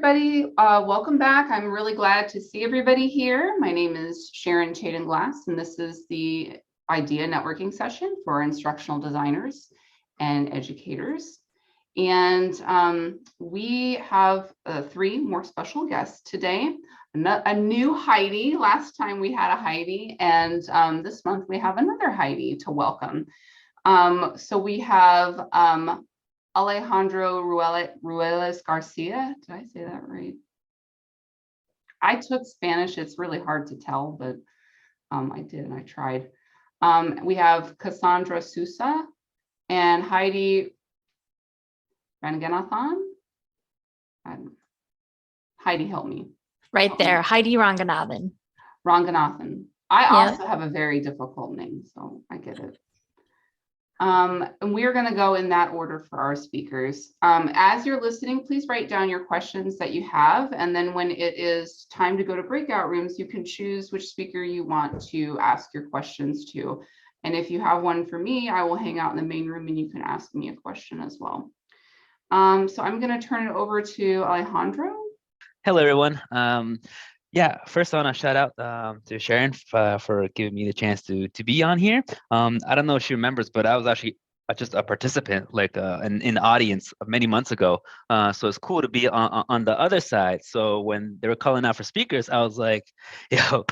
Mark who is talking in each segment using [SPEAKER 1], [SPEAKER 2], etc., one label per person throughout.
[SPEAKER 1] everybody. Welcome back. I'm really glad to see everybody here. My name is Sharon Chaden-Glass, and this is the idea networking session for instructional designers and educators. And we have three more special guests today. A new Heidi. Last time we had a Heidi, and this month we have another Heidi to welcome. So we have Alejandro Ruelas Garcia. Did I say that right? I took Spanish. It's really hard to tell, but I did and I tried. We have Cassandra Sousa and Heidi Ranganathan. Heidi, help me.
[SPEAKER 2] Right there, Heidi Ranganathan.
[SPEAKER 1] Ranganathan. I also have a very difficult name, so I get it. And we're going to go in that order for our speakers. As you're listening, please write down your questions that you have. And then when it is time to go to breakout rooms, you can choose which speaker you want to ask your questions to. And if you have one for me, I will hang out in the main room and you can ask me a question as well. So I'm going to turn it over to Alejandro.
[SPEAKER 3] Hello, everyone. Yeah, first I want to shout out to Sharon for giving me the chance to be on here. I don't know if she remembers, but I was actually just a participant, like in the audience many months ago. So it's cool to be on the other side. So when they were calling out for speakers, I was like, yo,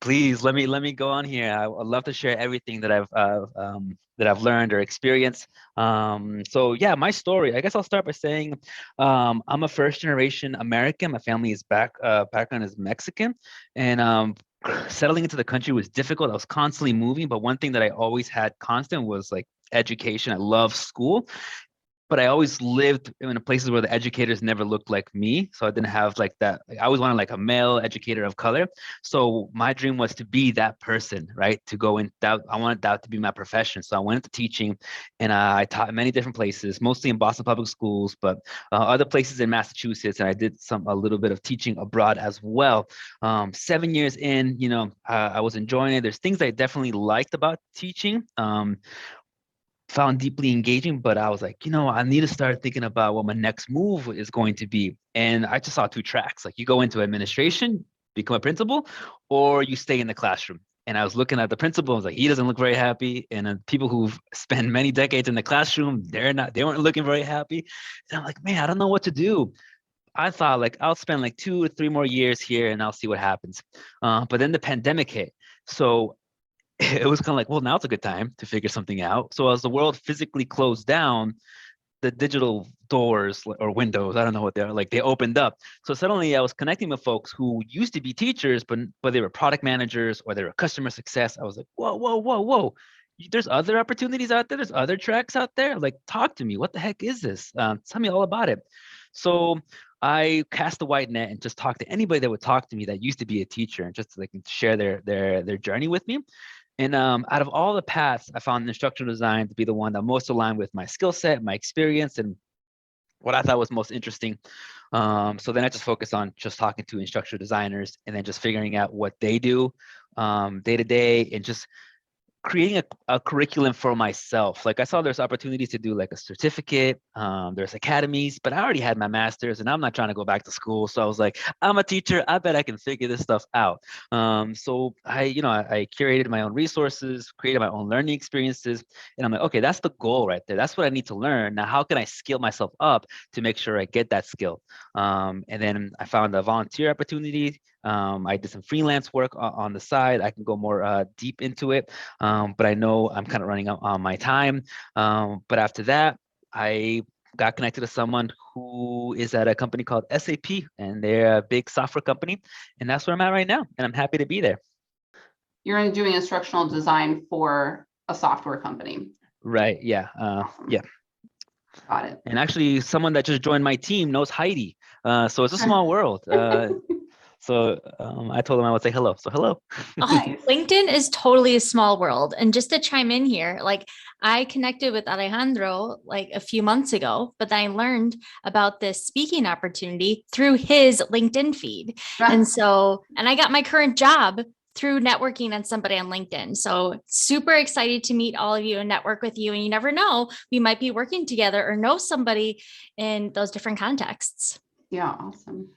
[SPEAKER 3] please let me go on here. I'd love to share everything that I've learned or experienced. So yeah, my story. I guess I'll start by saying I'm a first generation American. My family is background is Mexican, and settling into the country was difficult. I was constantly moving, but one thing that I always had constant was like education. I love school. But I always lived in places where the educators never looked like me. So I didn't have like that. I always wanted like a male educator of color. So my dream was to be that person, right? To go in that, I wanted that to be my profession. So I went into teaching and I taught in many different places, mostly in Boston public schools, but other places in Massachusetts. And I did a little bit of teaching abroad as well. 7 years in, I was enjoying it. There's things I definitely liked about teaching. Found deeply engaging, but I was like, I need to start thinking about what my next move is going to be. And I just saw two tracks. Like you go into administration, become a principal, or you stay in the classroom. And I was looking at the principal, I was like, he doesn't look very happy. And people who've spent many decades in the classroom, they weren't looking very happy. And I'm like, man, I don't know what to do. I thought like I'll spend like 2 or 3 more years here and I'll see what happens. But then the pandemic hit. So it was kind of like, well, now's a good time to figure something out. So as the world physically closed down, the digital doors or windows, I don't know what they're like, they opened up. So suddenly I was connecting with folks who used to be teachers, but they were product managers or they were customer success. I was like, whoa. There's other opportunities out there. There's other tracks out there. Like, talk to me. What the heck is this? Tell me all about it. So I cast a wide net and just talked to anybody that would talk to me that used to be a teacher and just like share their journey with me. And out of all the paths, I found instructional design to be the one that most aligned with my skill set, my experience, and what I thought was most interesting. So then I just focused on just talking to instructional designers and then just figuring out what they do day to day and just creating a curriculum for myself. Like I saw there's opportunities to do like a certificate, there's academies, but I already had my master's and I'm not trying to go back to school. So I was like, I'm a teacher, I bet I can figure this stuff out. So I curated my own resources, created my own learning experiences. And I'm like, okay, that's the goal right there. That's what I need to learn. Now, how can I skill myself up to make sure I get that skill? And then I found a volunteer opportunity. I did some freelance work on the side. I can go more deep into it, but I know I'm kind of running out on my time. But after that, I got connected to someone who is at a company called SAP, and they're a big software company, and that's where I'm at right now, and I'm happy to be there.
[SPEAKER 1] You're doing instructional design for a software company.
[SPEAKER 3] Right, yeah, yeah.
[SPEAKER 1] Got it.
[SPEAKER 3] And actually, someone that just joined my team knows Heidi, so it's a small world. So I told him I would say hello. So hello.
[SPEAKER 2] Oh, LinkedIn is totally a small world. And just to chime in here, like I connected with Alejandro like a few months ago, but then I learned about this speaking opportunity through his LinkedIn feed. And I got my current job through networking on somebody on LinkedIn. So super excited to meet all of you and network with you. And you never know, we might be working together or know somebody in those different contexts.
[SPEAKER 1] Yeah, awesome.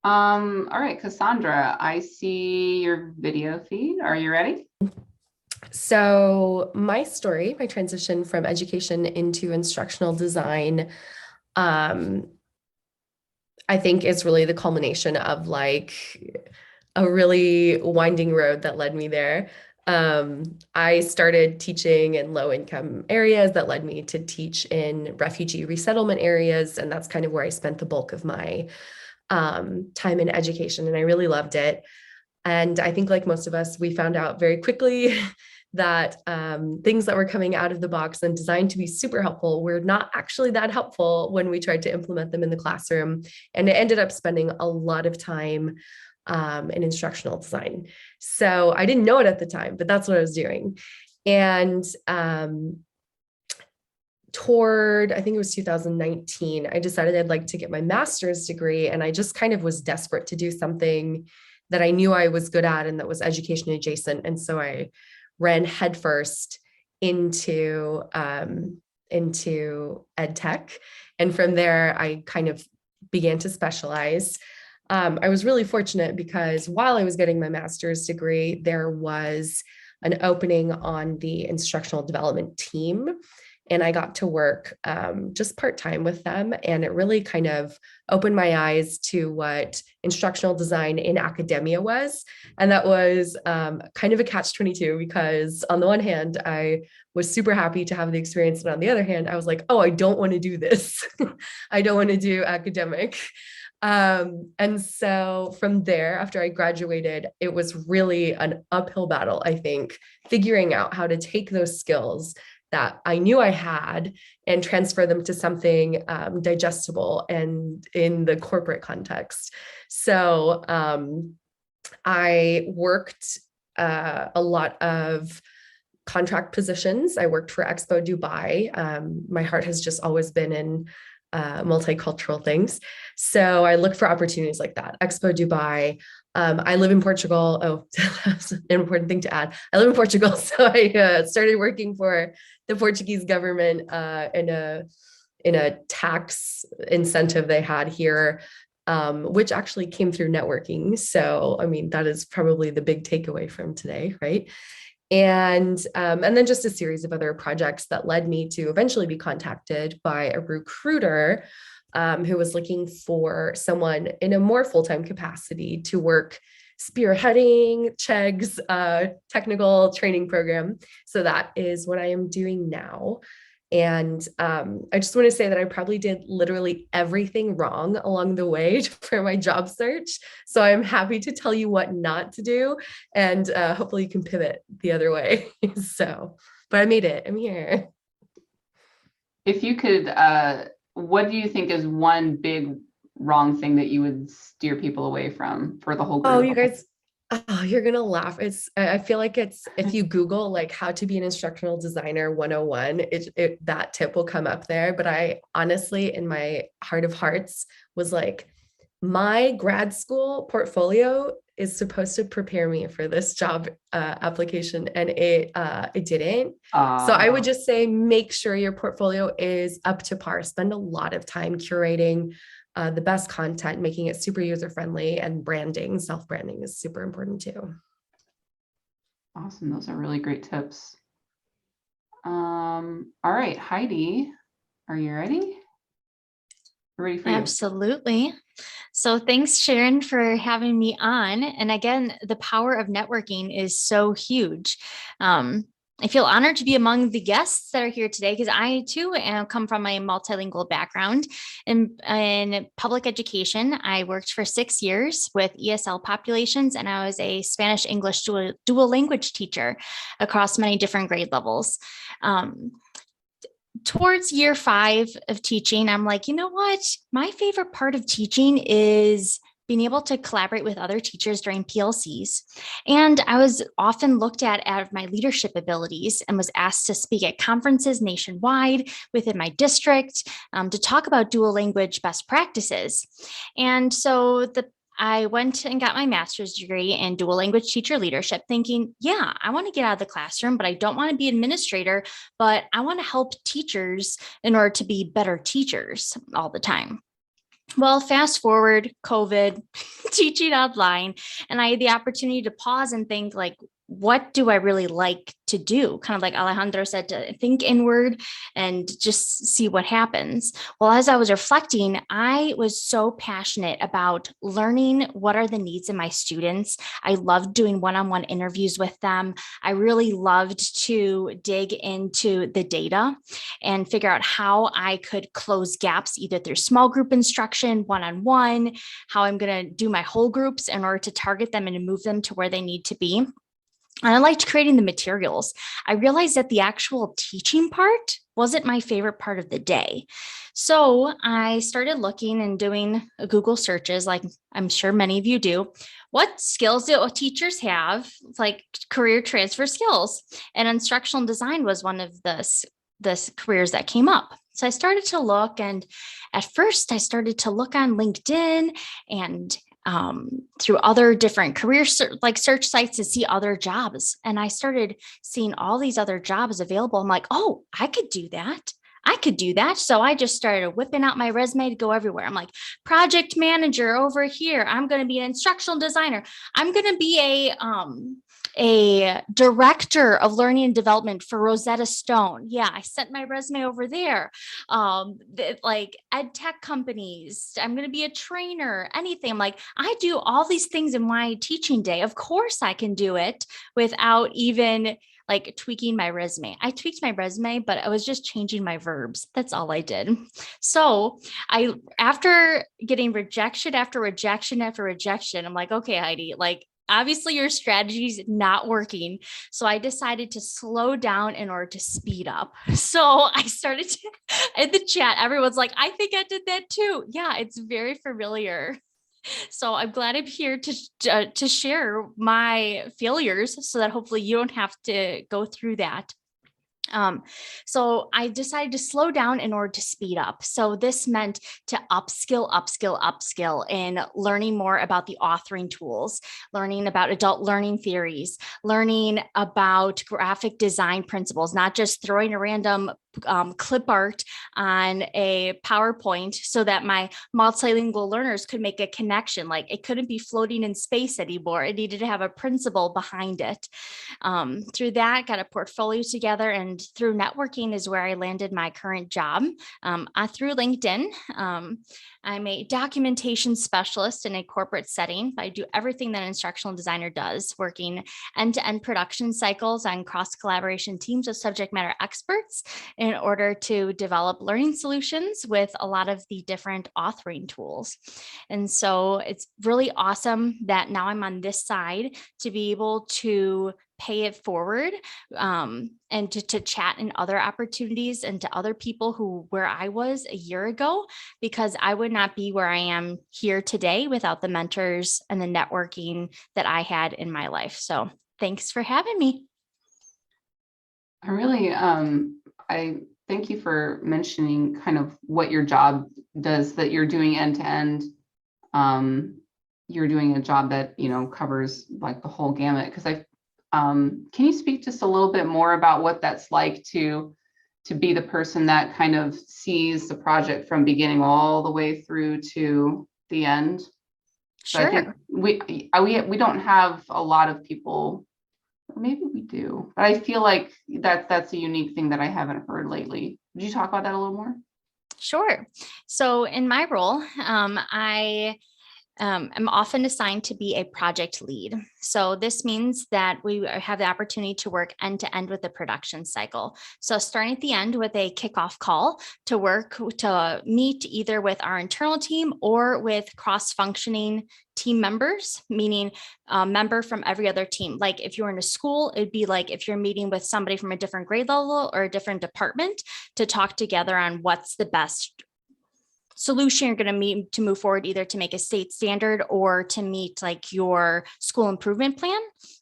[SPEAKER 1] All right, Cassandra, I see your video feed. Are you ready?
[SPEAKER 4] So my story, my transition from education into instructional design, I think is really the culmination of like a really winding road that led me there. I started teaching in low income areas that led me to teach in refugee resettlement areas. And that's kind of where I spent the bulk of my time in education. And I really loved it. And I think like most of us, we found out very quickly that things that were coming out of the box and designed to be super helpful were not actually that helpful when we tried to implement them in the classroom. And it ended up spending a lot of time in instructional design. So I didn't know it at the time, but that's what I was doing. And toward, I think it was 2019, I decided I'd like to get my master's degree. And I just kind of was desperate to do something that I knew I was good at and that was education adjacent. And so I ran headfirst into ed tech. And from there, I kind of began to specialize. I was really fortunate because while I was getting my master's degree, there was an opening on the instructional development team. And I got to work just part-time with them. And it really kind of opened my eyes to what instructional design in academia was. And that was kind of a catch-22 because on the one hand, I was super happy to have the experience. And on the other hand, I was like, oh, I don't want to do this. I don't want to do academic. And so from there, after I graduated, it was really an uphill battle, I think, figuring out how to take those skills that I knew I had and transfer them to something digestible and in the corporate context. So I worked a lot of contract positions. I worked for Expo Dubai. My heart has just always been in multicultural things. So I look for opportunities like that. Expo Dubai. I live in Portugal. Oh, that's an important thing to add. I live in Portugal. So I started working for the Portuguese government in a tax incentive they had here, which actually came through networking. So, I mean, that is probably the big takeaway from today, right? And then just a series of other projects that led me to eventually be contacted by a recruiter who was looking for someone in a more full-time capacity to work spearheading Chegg's technical training program. So that is what I am doing now. And I just want to say that I probably did literally everything wrong along the way for my job search. So I'm happy to tell you what not to do. And hopefully you can pivot the other way. So, but I made it. I'm here.
[SPEAKER 1] If you could, what do you think is one big wrong thing that you would steer people away from for the whole group?
[SPEAKER 4] Oh, you guys, oh, you're gonna laugh. I feel like it's, if you Google like how to be an instructional designer 101, that tip will come up there. But I honestly, in my heart of hearts, was like, my grad school portfolio is supposed to prepare me for this job application, and it didn't. So I would just say, make sure your portfolio is up to par. Spend a lot of time curating the best content, making it super user-friendly, and branding, self-branding is super important too.
[SPEAKER 1] Awesome. Those are really great tips. All right, Heidi, are you ready? We're ready for you.
[SPEAKER 2] Absolutely. So thanks, Sharon, for having me on. And again, the power of networking is so huge. I feel honored to be among the guests that are here today because I too come from a multilingual background. In public education, I worked for 6 years with ESL populations, and I was a Spanish-English dual language teacher across many different grade levels. Towards year 5 of teaching, I'm like, you know what? My favorite part of teaching is being able to collaborate with other teachers during PLCs. And I was often looked at out of my leadership abilities and was asked to speak at conferences nationwide within my district to talk about dual language best practices. And so I went and got my master's degree in dual language teacher leadership, thinking, yeah, I want to get out of the classroom, but I don't want to be an administrator, but I want to help teachers in order to be better teachers all the time. Well, fast forward, COVID, teaching online, and I had the opportunity to pause and think like, what do I really like to do? Kind of like Alejandro said, to think inward and just see what happens. Well, as I was reflecting, I was so passionate about learning what are the needs of my students. I loved doing one-on-one interviews with them. I really loved to dig into the data and figure out how I could close gaps either through small group instruction, one-on-one, how I'm going to do my whole groups in order to target them and to move them to where they need to be. And I liked creating the materials. I realized that the actual teaching part wasn't my favorite part of the day. So I started looking and doing Google searches, like I'm sure many of you do. What skills do teachers have? It's like career transfer skills. And instructional design was one of the careers that came up. So I started to look, and at first I started to look on LinkedIn and through other different career search sites to see other jobs. And I started seeing all these other jobs available. I'm like, oh, I could do that. I could do that. So I just started whipping out my resume to go everywhere. I'm like, project manager over here. I'm going to be an instructional designer. I'm going to be a director of learning and development for Rosetta Stone. Yeah, I sent my resume over there. Like ed tech companies, I'm going to be a trainer, anything. I'm like, I do all these things in my teaching day. Of course I can do it without even like tweaking my resume. I tweaked my resume, but I was just changing my verbs. That's all I did. So after getting rejection after rejection after rejection, I'm like, okay, Heidi, like, obviously your strategy is not working. So I decided to slow down in order to speed up. So I started in the chat, everyone's like, I think I did that too. Yeah, it's very familiar. So I'm glad I'm here to share my failures so that hopefully you don't have to go through that. So I decided to slow down in order to speed up. So this meant to upskill in learning more about the authoring tools, learning about adult learning theories, learning about graphic design principles, not just throwing a random clip art on a PowerPoint so that my multilingual learners could make a connection. Like it couldn't be floating in space anymore. It needed to have a principle behind it. Through that, got a portfolio together, and through networking is where I landed my current job. Through LinkedIn, I'm a documentation specialist in a corporate setting. I do everything that an instructional designer does, working end-to-end production cycles on cross-collaboration teams of subject matter experts in order to develop learning solutions with a lot of the different authoring tools. And so it's really awesome that now I'm on this side to be able to pay it forward and to chat in other opportunities and to other people where I was a year ago, because I would not be where I am here today without the mentors and the networking that I had in my life. So thanks for having me.
[SPEAKER 1] I really, I thank you for mentioning kind of what your job does, that you're doing end to end. You're doing a job that, covers like the whole gamut. Because can you speak just a little bit more about what that's like to be the person that kind of sees the project from beginning all the way through to the end? So I think we don't have a lot of people, or maybe we do, but I feel like that's a unique thing that I haven't heard lately. Would you talk about that a little more?
[SPEAKER 2] Sure. So in my role, I'm often assigned to be a project lead. So this means that we have the opportunity to work end to end with the production cycle. So starting at the end with a kickoff call to meet either with our internal team or with cross-functioning team members, meaning a member from every other team. Like if you're in a school, it'd be like if you're meeting with somebody from a different grade level or a different department to talk together on what's the best solution you're going to move forward, either to make a state standard or to meet like your school improvement plan,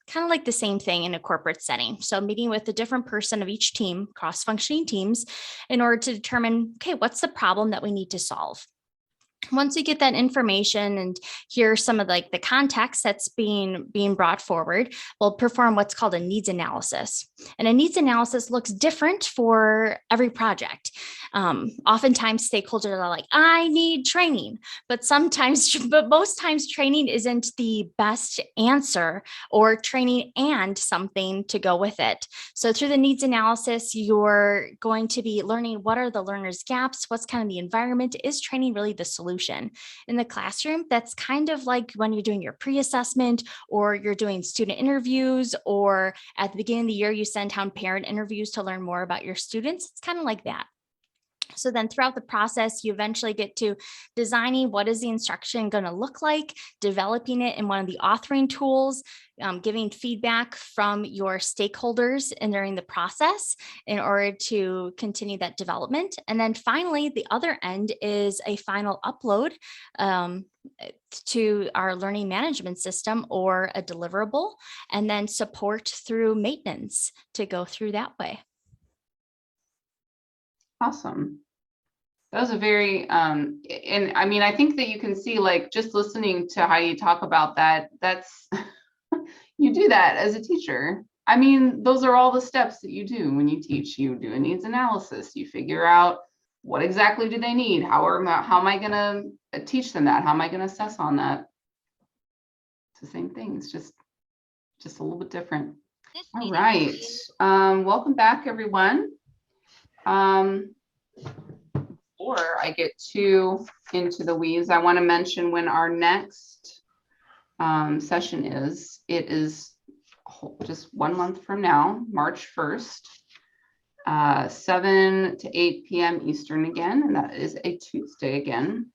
[SPEAKER 2] kind of like the same thing in a corporate setting. So meeting with a different person of each team, cross-functioning teams, in order to determine, okay, what's the problem that we need to solve? Once you get that information and hear some of like the context that's being brought forward, we'll perform what's called a needs analysis. And a needs analysis looks different for every project. Oftentimes stakeholders are like, I need training, but most times training isn't the best answer, or training and something to go with it. So through the needs analysis, you're going to be learning what are the learners' gaps, what's kind of the environment, is training really the solution? In the classroom, that's kind of like when you're doing your pre-assessment or you're doing student interviews, or at the beginning of the year, you send out parent interviews to learn more about your students. It's kind of like that. So then throughout the process, you eventually get to designing what is the instruction going to look like, developing it in one of the authoring tools, giving feedback from your stakeholders and during the process in order to continue that development. And then finally, the other end is a final upload to our learning management system or a deliverable, and then support through maintenance to go through that way.
[SPEAKER 1] Awesome. That was a very, and I mean, I think that you can see, like, just listening to Heidi talk about that, that's, you do that as a teacher. I mean, those are all the steps that you do when you teach. You do a needs analysis, you figure out what exactly do they need? How am I gonna teach them that? How am I gonna assess on that? It's the same thing, it's just a little bit different. All right, welcome back, everyone. Before I get too into the weeds, I want to mention when our next session is. It is just 1 month from now, March 1st, 7 to 8 p.m. Eastern again, and that is a Tuesday again.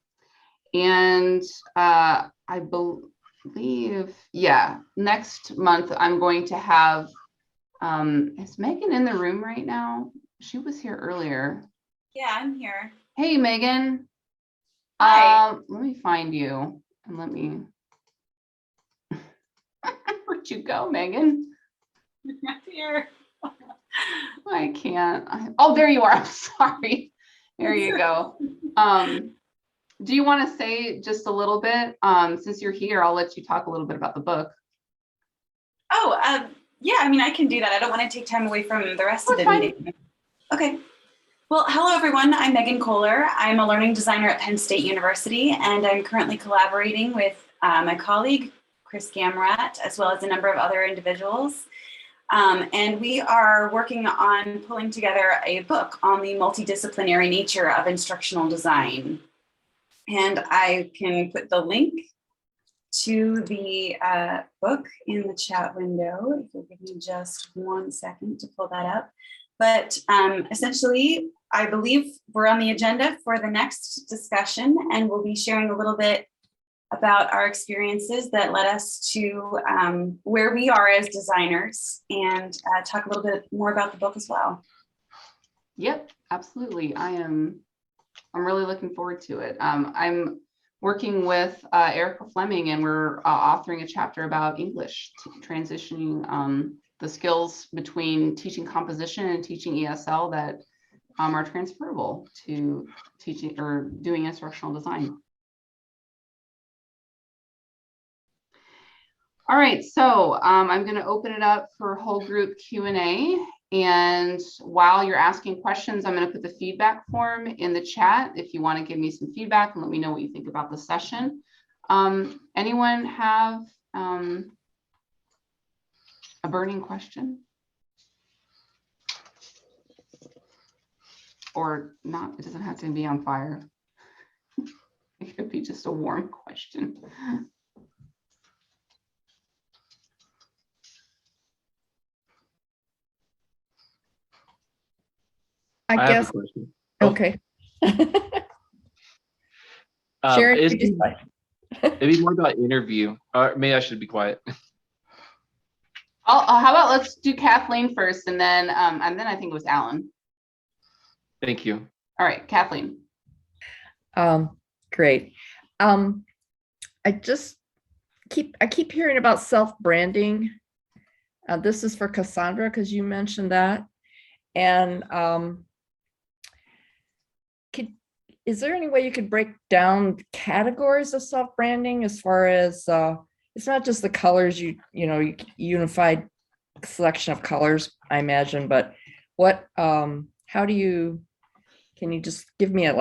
[SPEAKER 1] And I believe, yeah, next month I'm going to have, is Megan in the room right now? She was here earlier.
[SPEAKER 5] Yeah, I'm here.
[SPEAKER 1] Hey, Megan.
[SPEAKER 5] Hi.
[SPEAKER 1] Let me find you and let me. Where'd you go, Megan?
[SPEAKER 5] I'm here.
[SPEAKER 1] I can't. Oh, there you are. I'm sorry. There you go. Do you want to say just a little bit? Since you're here, I'll let you talk a little bit about the book.
[SPEAKER 5] Oh, yeah, I mean, I can do that. I don't want to take time away from the rest of the meeting. Okay. Well, hello, everyone. I'm Megan Kohler. I'm a learning designer at Penn State University, and I'm currently collaborating with my colleague, Chris Gamrat, as well as a number of other individuals. And we are working on pulling together a book on the multidisciplinary nature of instructional design. And I can put the link to the book in the chat window, if you'll give me just 1 second to pull that up. But essentially, I believe we're on the agenda for the next discussion, and we'll be sharing a little bit about our experiences that led us to where we are as designers, and talk a little bit more about the book as well.
[SPEAKER 1] Yep, absolutely. I'm really looking forward to it. I'm working with Erica Fleming, and we're authoring a chapter about English, transitioning the skills between teaching composition and teaching ESL that are transferable to teaching or doing instructional design. All right, so I'm going to open it up for whole group Q&A. And while you're asking questions, I'm going to put the feedback form in the chat if you want to give me some feedback and let me know what you think about the session. Anyone have a burning question? Or not, it doesn't have to be on fire. It could be just a warm question.
[SPEAKER 6] I
[SPEAKER 7] have
[SPEAKER 6] guess.
[SPEAKER 7] a question.
[SPEAKER 6] Okay. Sharon,
[SPEAKER 7] It'd be more about interview, or maybe I should be quiet.
[SPEAKER 1] How about let's do Kathleen first, and then I think it was Alan.
[SPEAKER 7] Thank you.
[SPEAKER 1] All right, Kathleen.
[SPEAKER 6] Great. I keep hearing about self-branding. This is for Cassandra, because you mentioned that. And is there any way you could break down categories of self-branding as far as it's not just the colors, unified selection of colors, I imagine, but what how do you, can you just give me a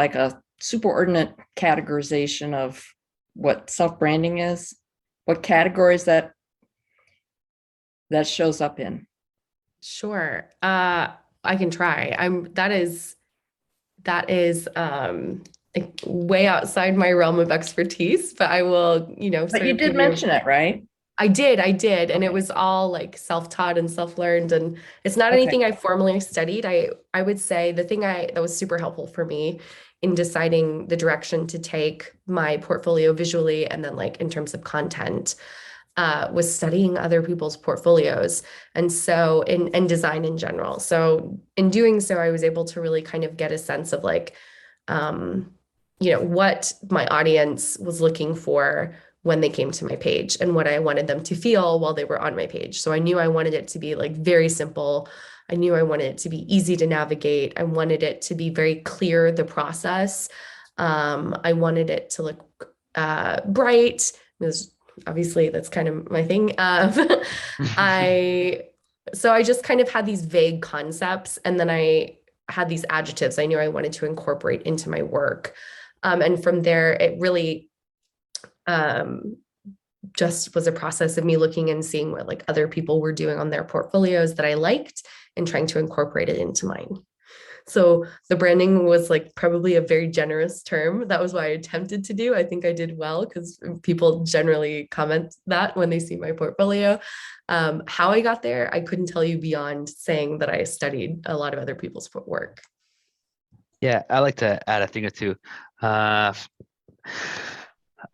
[SPEAKER 6] superordinate categorization of what self-branding is? What categories that shows up in?
[SPEAKER 4] Sure. I can try. That is like way outside my realm of expertise, but I will,
[SPEAKER 6] But you did mention it, right?
[SPEAKER 4] I did. And
[SPEAKER 6] Okay.
[SPEAKER 4] it was all like self-taught and self-learned, and it's not
[SPEAKER 6] Okay.
[SPEAKER 4] anything I formally studied. I would say the thing that was super helpful for me in deciding the direction to take my portfolio visually and then like in terms of content was studying other people's portfolios, and so in design in general. So in doing so, I was able to really kind of get a sense of like what my audience was looking for when they came to my page and what I wanted them to feel while they were on my page. So I knew I wanted it to be like very simple. I knew I wanted it to be easy to navigate. I wanted it to be very clear, the process. I wanted it to look bright. Obviously that's kind of my thing. So I just kind of had these vague concepts, and then I had these adjectives I knew I wanted to incorporate into my work. And from there, it really just was a process of me looking and seeing what like other people were doing on their portfolios that I liked and trying to incorporate it into mine. So the branding was like probably a very generous term. That was what I attempted to do. I think I did well because people generally comment that when they see my portfolio. How I got there, I couldn't tell you beyond saying that I studied a lot of other people's work.
[SPEAKER 3] Yeah, I like to add a thing or two. I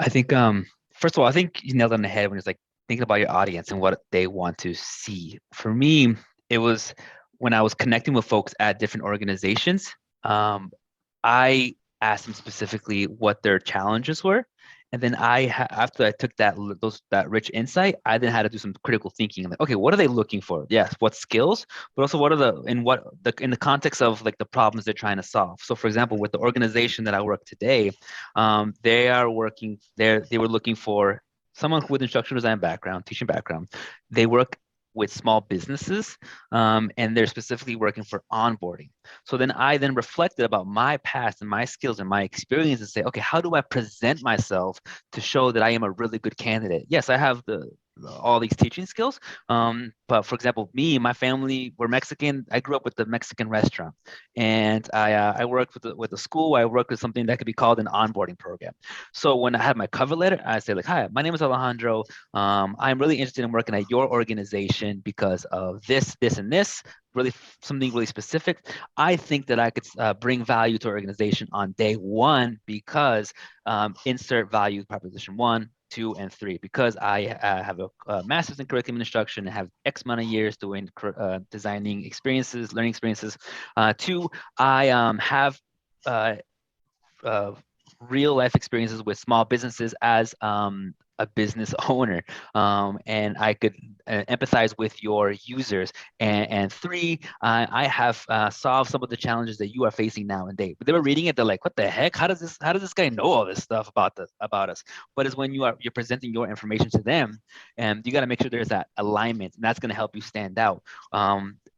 [SPEAKER 3] think, first of all, I think you nailed it on the head when it's like thinking about your audience and what they want to see. For me, it was when I was connecting with folks at different organizations, I asked them specifically what their challenges were. And then after I took that rich insight, I then had to do some critical thinking. Like, okay, what are they looking for? Yes, what skills, but also what are in the context of like the problems they're trying to solve. So, for example, with the organization that I work today, they were looking for someone with instructional design background, teaching background. They work with small businesses, and they're specifically working for onboarding. So then I reflected about my past and my skills and my experience and say, okay, how do I present myself to show that I am a really good candidate? Yes, I have all these teaching skills. But for example, my family, we're Mexican. I grew up with the Mexican restaurant, and I worked with a school. I worked with something that could be called an onboarding program. So when I had my cover letter, I say like, hi, my name is Alejandro. I'm really interested in working at your organization because of this, this, and this. Really something really specific. I think that I could bring value to our organization on day one because insert value proposition 1, 2, and 3. Because I have a master's in curriculum instruction and have X amount of years doing designing experiences, learning experiences. 2, I have real life experiences with small businesses as a business owner, and I could empathize with your users. And 3, I have solved some of the challenges that you are facing nowadays. But they were reading it, they're like, "What the heck? How does this guy know all this stuff about us?" But it's when you're presenting your information to them, and you got to make sure there's that alignment, and that's going to help you stand out.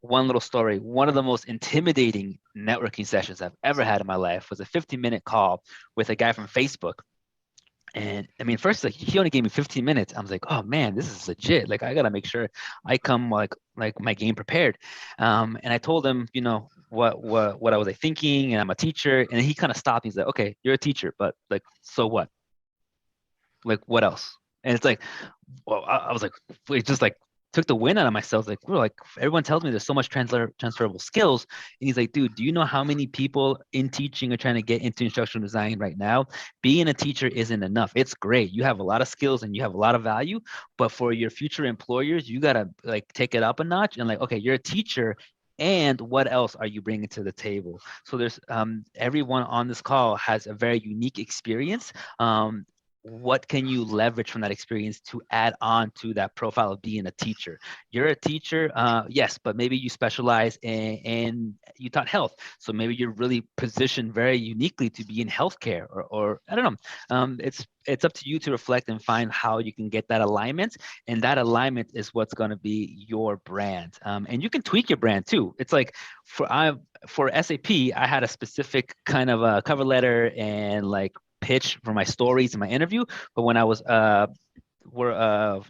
[SPEAKER 3] One little story: one of the most intimidating networking sessions I've ever had in my life was a 15-minute call with a guy from Facebook. And I mean, first, like, he only gave me 15 minutes. I was like, oh man, this is legit. Like, I gotta make sure I come like my game prepared. And I told him, what I was like thinking, and I'm a teacher. And he kind of stopped. He's like, okay, you're a teacher, but like, so what? Like, what else? And it's like, well, I was like, it just like took the wind out of myself. Like, we're like, everyone tells me there's so much transferable skills. And he's like, dude, do you know how many people in teaching are trying to get into instructional design right now? Being a teacher isn't enough. It's great. You have a lot of skills and you have a lot of value, but for your future employers, you got to like take it up a notch and like, okay, you're a teacher. And what else are you bringing to the table? So there's everyone on this call has a very unique experience. what can you leverage from that experience to add on to that profile of being a teacher? You're a teacher, yes, but maybe you specialize in you taught health. So maybe you're really positioned very uniquely to be in healthcare, or I don't know. It's up to you to reflect and find how you can get that alignment. And that alignment is what's going to be your brand. And you can tweak your brand too. It's like for SAP, I had a specific kind of a cover letter and like pitch for my stories and my interview. But when I was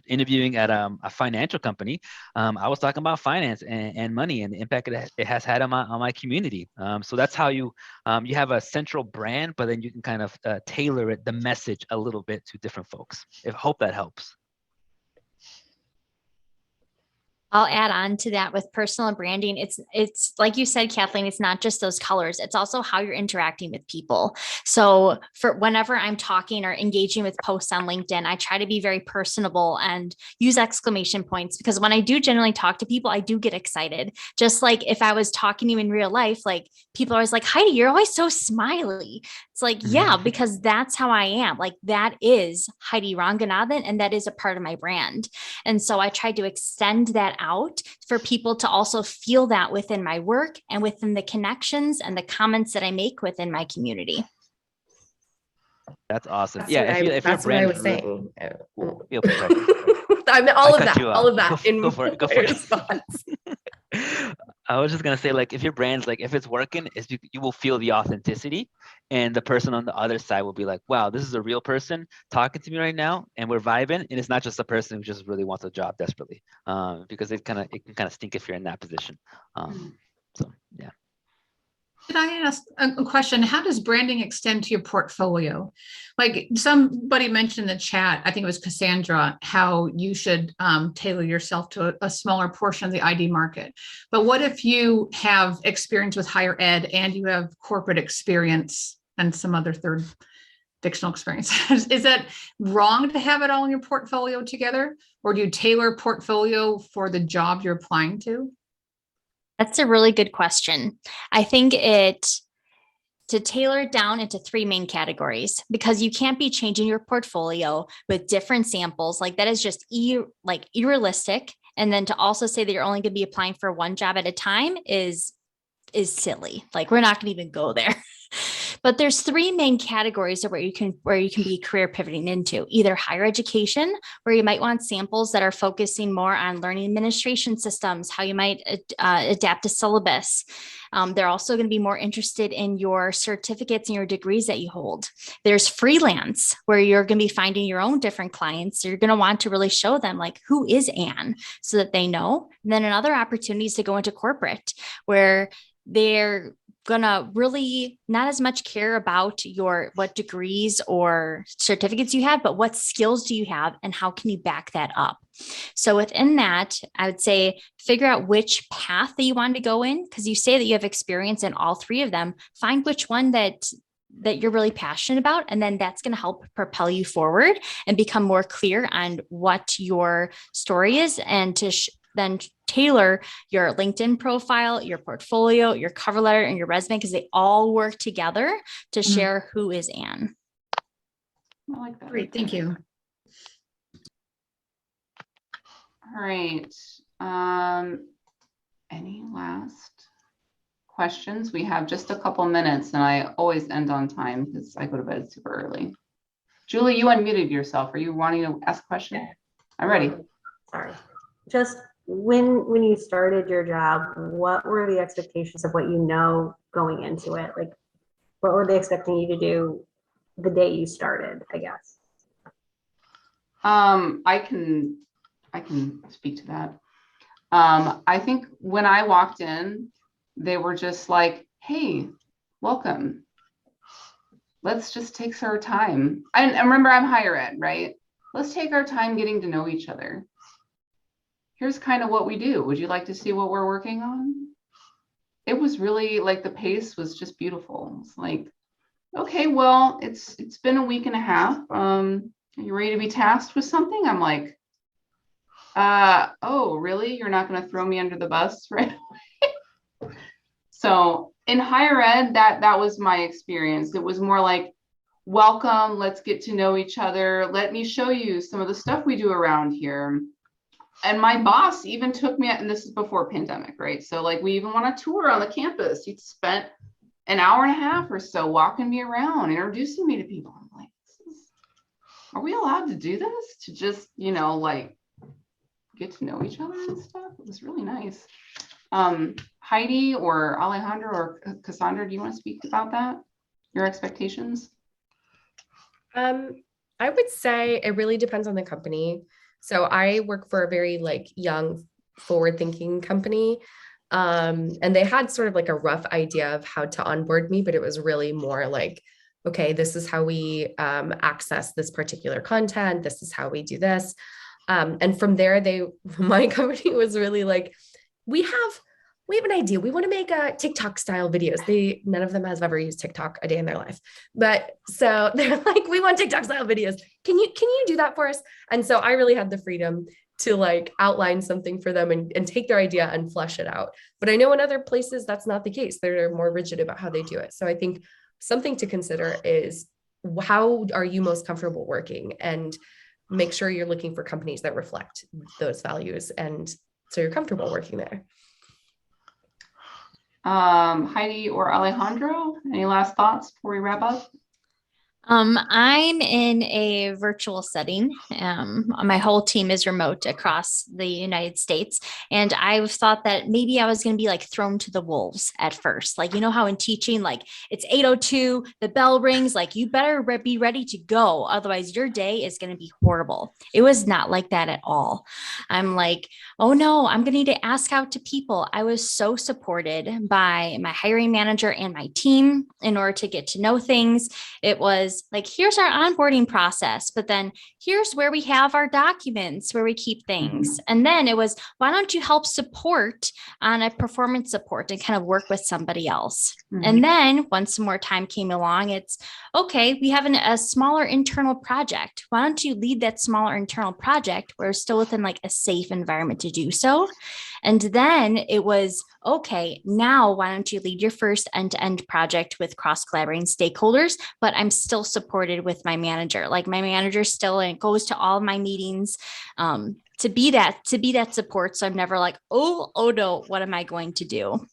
[SPEAKER 3] interviewing at a financial company, I was talking about finance and money and the impact it has had on my community. So that's how you have a central brand, but then you can kind of tailor the message a little bit to different folks. I hope that helps.
[SPEAKER 2] I'll add on to that with personal branding. It's like you said, Kathleen, it's not just those colors. It's also how you're interacting with people. So for whenever I'm talking or engaging with posts on LinkedIn, I try to be very personable and use exclamation points, because when I do generally talk to people, I do get excited. Just like if I was talking to you in real life, like people are always like, Heidi, you're always so smiley. It's like, yeah, because that's how I am. Like that is Heidi Ranganathan, and that is a part of my brand. And so I try to extend that out for people to also feel that within my work and within the connections and the comments that I make within my community.
[SPEAKER 3] That's awesome.
[SPEAKER 4] That's
[SPEAKER 3] Yeah,
[SPEAKER 4] what that's what I was saying. I mean, all of that in
[SPEAKER 3] go for it.
[SPEAKER 4] response.
[SPEAKER 3] I was just gonna say, like, if your brand's like, if it's working, you will feel the authenticity, and the person on the other side will be like, wow, this is a real person talking to me right now, and we're vibing, and it's not just a person who just really wants a job desperately, because it can kind of stink if you're in that position. So yeah.
[SPEAKER 8] Can I ask a question? How does branding extend to your portfolio? Like somebody mentioned in the chat, I think it was Cassandra, how you should tailor yourself to a smaller portion of the ID market. But what if you have experience with higher ed and you have corporate experience and some other third fictional experience? Is that wrong to have it all in your portfolio together? Or do you tailor portfolio for the job you're applying to?
[SPEAKER 2] That's a really good question. I think to tailor it down into three main categories, because you can't be changing your portfolio with different samples. Like that is just unrealistic. And then to also say that you're only going to be applying for one job at a time is silly. Like we're not going to even go there. But there's three main categories of where you can be career pivoting into: either higher education, where you might want samples that are focusing more on learning administration systems, how you might adapt a syllabus. They're also going to be more interested in your certificates and your degrees that you hold. There's freelance, where you're going to be finding your own different clients. So you're going to want to really show them like, who is Anne, so that they know. And then another opportunity is to go into corporate, where they're gonna really not as much care about what degrees or certificates you have, but what skills do you have and how can you back that up? So within that, I would say figure out which path that you want to go in, because you say that you have experience in all three of them. Find which one that you're really passionate about, and then that's going to help propel you forward and become more clear on what your story is, and to then tailor your LinkedIn profile, your portfolio, your cover letter, and your resume, because they all work together to share who is Anne.
[SPEAKER 8] I like that. Great, thank you.
[SPEAKER 1] All right. Any last questions? We have just a couple minutes, and I always end on time because I go to bed super early. Julie, you unmuted yourself. Are you wanting to ask a question? I'm ready.
[SPEAKER 9] Sorry. Just when you started your job, what were the expectations of what you know going into it? Like, what were they expecting you to do the day you started, I guess?
[SPEAKER 1] I can speak to that. I think when I walked in, they were just like, hey, welcome. Let's just take our time. And remember, I'm higher ed, right? Let's take our time getting to know each other. Here's kind of what we do. Would you like to see what we're working on? It was really like the pace was just beautiful. It's like, okay, well, it's been a week and a half. Are you ready to be tasked with something? I'm like, oh, really? You're not going to throw me under the bus right away? So in higher ed, that was my experience. It was more like, welcome, let's get to know each other. Let me show you some of the stuff we do around here. And my boss even took me, and this is before pandemic, right? So like we even went on a tour on the campus. He spent an hour and a half or so walking me around, introducing me to people. I'm like, are we allowed to do this? To just, like get to know each other and stuff? It was really nice. Heidi or Alejandro or Cassandra, do you want to speak about that? Your expectations?
[SPEAKER 4] I would say it really depends on the company. So I work for a very like young, forward-thinking company. And they had sort of like a rough idea of how to onboard me, but it was really more like, okay, this is how we access this particular content. This is how we do this. And from there, my company was really like, we have an idea. We want to make a TikTok style videos. None of them has ever used TikTok a day in their life. But so they're like, we want TikTok style videos. Can you do that for us? And so I really had the freedom to like outline something for them and take their idea and flesh it out. But I know in other places, that's not the case. They're more rigid about how they do it. So I think something to consider is how are you most comfortable working, and make sure you're looking for companies that reflect those values. And so you're comfortable working there.
[SPEAKER 1] Heidi or Alejandro, any last thoughts before we wrap up?
[SPEAKER 2] I'm in a virtual setting. My whole team is remote across the United States. And I've thought that maybe I was going to be like thrown to the wolves at first. Like, you know how in teaching, like it's 8:02, the bell rings, like you better be ready to go. Otherwise your day is going to be horrible. It was not like that at all. I'm like, oh no, I'm going to need to ask out to people. I was so supported by my hiring manager and my team in order to get to know things. It was like, here's our onboarding process, but then here's where we have our documents, where we keep things. And then it was, why don't you help support on a performance support and kind of work with somebody else? And then once some more time came along, it's okay, we have a smaller internal project. Why don't you lead that smaller internal project where it's still within like a safe environment to do so? And then it was, okay, now why don't you lead your first end-to-end project with cross-collaborating stakeholders, but I'm still supported with my manager. Like my manager still goes to all my meetings to be that support. So I'm never like, oh no, what am I going to do?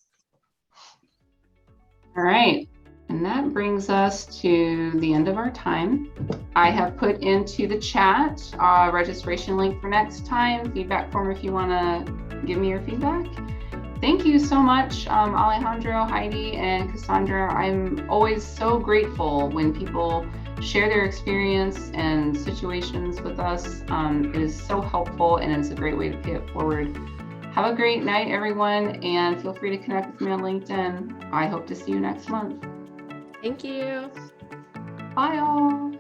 [SPEAKER 1] All right. And that brings us to the end of our time. I have put into the chat registration link for next time, feedback form if you want to give me your feedback. Thank you so much, Alejandro, Heidi, and Cassandra. I'm always so grateful when people share their experience and situations with us. It is so helpful, and it's a great way to pay it forward. Have a great night, everyone, and feel free to connect with me on LinkedIn. I hope to see you next month.
[SPEAKER 4] Thank you.
[SPEAKER 1] Bye, all.